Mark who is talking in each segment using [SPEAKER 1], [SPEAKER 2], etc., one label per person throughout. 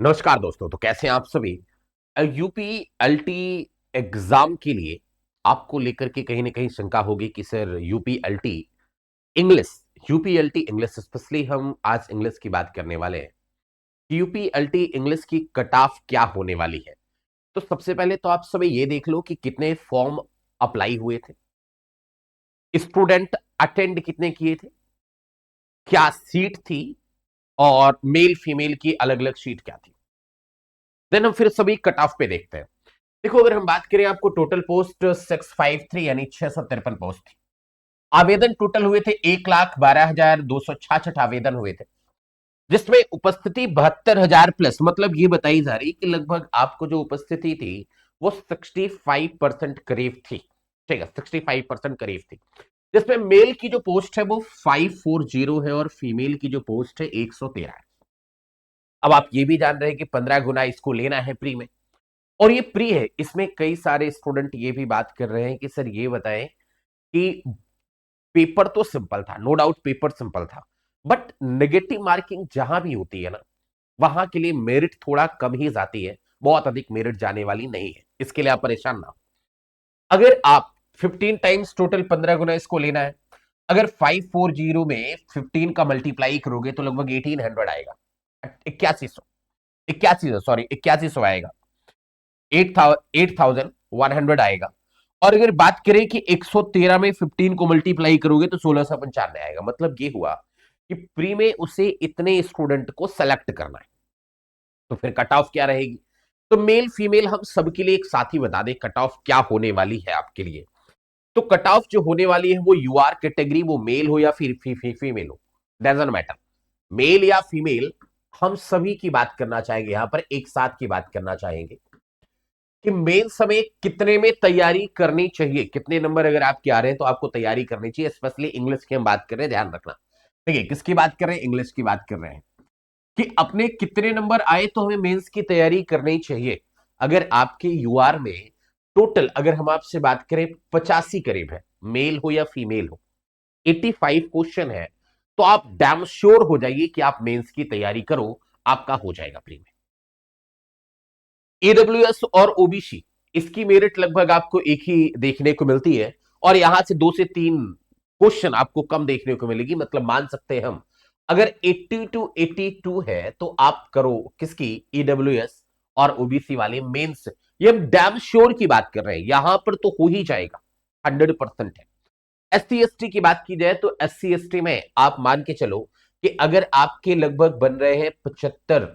[SPEAKER 1] नमस्कार दोस्तों। तो कैसे हैं आप सभी। यूपी एलटी एग्जाम के लिए आपको लेकर के कहीं ना कहीं शंका होगी कि sir UP LT English UP LT English specially हम आज इंग्लिश की बात करने वाले हैं कि यूपी एलटी इंग्लिश की कट ऑफ क्या होने वाली है। तो सबसे पहले तो आप सभी ये देख लो कि कितने फॉर्म अप्लाई हुए थे, स्टूडेंट अटेंड कितने किए थे, क्या सीट थी और मेल फीमेल की अलग अलग सीट क्या थी। देन हम फिर सभी कट ऑफ पे देखते हैं। देखो, अगर हम बात करें, आपको टोटल पोस्ट 653 यानी 653 पोस्ट थी। आवेदन टोटल हुए थे 1,12,266 आवेदन हुए थे, जिसमें उपस्थिति 72,000 प्लस, मतलब ये बताई जा रही कि लगभग आपको जो उपस्थिति थी वो 65% करीब थी। ठीक है, 65% करीब थी, जिसमें मेल की जो पोस्ट है वो 540 है और फीमेल की जो पोस्ट है 113 है। अब आप ये भी जान रहे हैं कि 15 गुना इसको लेना है प्री में, और ये प्री है। इसमें कई सारे स्टूडेंट ये भी बात कर रहे हैं कि सर ये बताएं कि पेपर तो सिंपल था, नो डाउट पेपर सिंपल था, बट नेगेटिव मार्किंग जहां भी होती है ना, वहां के लिए मेरिट थोड़ा कम ही जाती है, बहुत अधिक मेरिट जाने वाली नहीं है। इसके लिए आप परेशान ना हो। अगर आप 15 टाइम्स टोटल 15 गुना इसको लेना है, अगर 540 में 15 का मल्टीप्लाई करोगे तो लगभग 1800 आएगा। 8100, 8100 सॉरी 8100 आएगा। 8,100 आएगा। और अगर बात करें कि 113 में 15 को मल्टीप्लाई करोगे तो 1695 आएगा। मतलब ये हुआ कि प्री में उसे इतने स्टूडेंट को सेलेक्ट करना है। तो फिर कट ऑफ क्या रहेगी? तो मेल फीमेल हम सबके लिए एक साथ ही बता दें कट ऑफ क्या होने वाली है आपके लिए। तो कट ऑफ जो होने वाली है वो यूआर कैटेगरी, वो मेल हो या फिर फीमेल हो, डजंट मैटर, मेल या फीमेल, हम सभी की बात करना चाहेंगे, यहां पर एक साथ की बात करना चाहेंगे कि मेंस हमें कितने में तैयारी करनी चाहिए। कितने नंबर अगर आपके आ रहे हैं तो आपको तैयारी करनी चाहिए। स्पेशली इंग्लिश की हम बात कर रहे हैं, ध्यान रखना। ठीक है, किसकी बात कर रहे हैं? इंग्लिश की बात कर रहे हैं कि अपने कितने नंबर आए तो हमें मेंस की तैयारी करनी चाहिए। अगर आपके यूआर में टोटल, अगर हम आपसे बात करें 85 करीब है, मेल हो या फीमेल हो, 85 क्वेश्चन है, तो आप डैम श्योर हो जाइए कि आप मेंस की तैयारी करो, आपका हो जाएगा प्री में। ईडब्ल्यूएस और ओबीसी, इसकी मेरिट लगभग आपको एक ही देखने को मिलती है, और यहां से 2 से 3 क्वेश्चन आपको कम देखने को मिलेगी। मतलब मान सकते हैं हम, अगर 80 टू 82 है तो आप करो किसकी? ईडब्ल्यूएस और ओबीसी वाले मेंस। ये हम डैम श्योर की बात कर रहे हैं, यहां पर तो हो ही जाएगा, 100% है। एससी एसटी की बात की जाए तो एससी एसटी में आप मान के चलो कि अगर आपके लगभग बन रहे हैं 75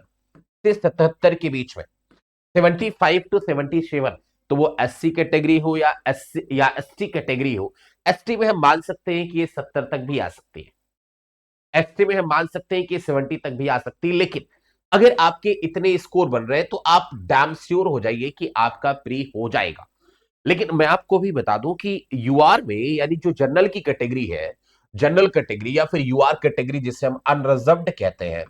[SPEAKER 1] से 77 के बीच में, 75 टू 77, तो वो एससी कैटेगरी हो या एससी या एसटी कैटेगरी हो, एसटी में हम मान सकते हैं कि ये 70 तक भी आ सकती है, एसटी में हम मान सकते हैं कि 70 तक भी आ सकती है। लेकिन अगर आपके इतने स्कोर बन रहे हैं तो आप डैम श्योर हो जाइए कि आपका प्री हो जाएगा। लेकिन मैं आपको भी बता दूं कि यूआर में, यानी जो जनरल की कैटेगरी है, जनरल कैटेगरी या फिर यूआर कैटेगरी जिसे हम अनरिजर्व्ड कहते हैं,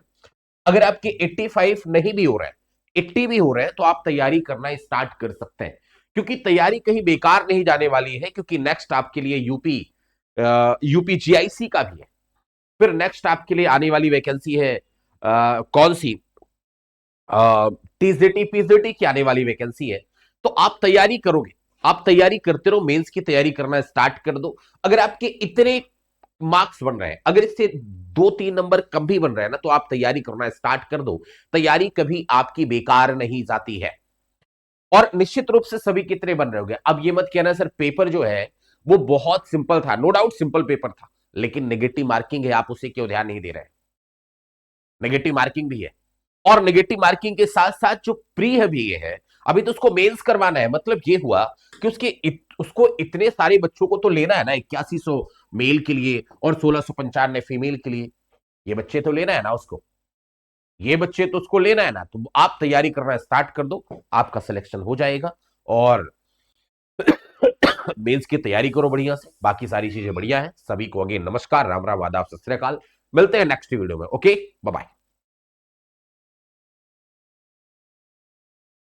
[SPEAKER 1] अगर आपके 85 नहीं भी हो रहे हैं, 80 भी हो रहे हैं, तो आप तैयारी करना स्टार्ट कर सकते हैं, क्योंकि तैयारी कहीं बेकार नहीं जाने वाली है। क्योंकि नेक्स्ट आपके लिए यूपी यूपीजीआईसी का भी है, फिर नेक्स्ट आपके लिए आने वाली वैकेंसी है कौन सी, टीजीटी पीजीटी की आने वाली वैकेंसी है। तो आप तैयारी करोगे, आप तैयारी करते रहो, मेंस की तैयारी करना स्टार्ट कर दो। अगर आपके इतने मार्क्स बन रहे हैं, अगर इससे 2-3 नंबर कम भी बन रहे हैं ना, तो आप तैयारी करना स्टार्ट कर दो। तैयारी कभी आपकी बेकार नहीं जाती है। और निश्चित रूप से सभी कितने बन रहे होंगे। अब ये मत कहना सर पेपर जो है वो बहुत सिंपल था, नो डाउट सिंपल पेपर था, लेकिन नेगेटिव मार्किंग है, आप उसे क्यों ध्यान नहीं दे रहे हैं? नेगेटिव मार्किंग भी है, और नेगेटिव मार्किंग के साथ साथ जो प्री है भी ये है, अभी तो उसको मेंस करवाना है। मतलब ये हुआ कि उसको इतने सारे बच्चों को तो लेना है ना, 8100 मेल के लिए और 1695 फीमेल के लिए, ये बच्चे तो लेना है ना उसको, ये बच्चे तो उसको लेना है ना। तो आप तैयारी करना स्टार्ट कर दो, आपका सिलेक्शन हो जाएगा। और मेंस की तैयारी करो बढ़िया से, बाकी सारी चीजें बढ़िया है। सभी को अगेन नमस्कार, राम राम, आदाब, सत श्री अकाल। मिलते हैं नेक्स्ट वीडियो में। Okay, bye bye.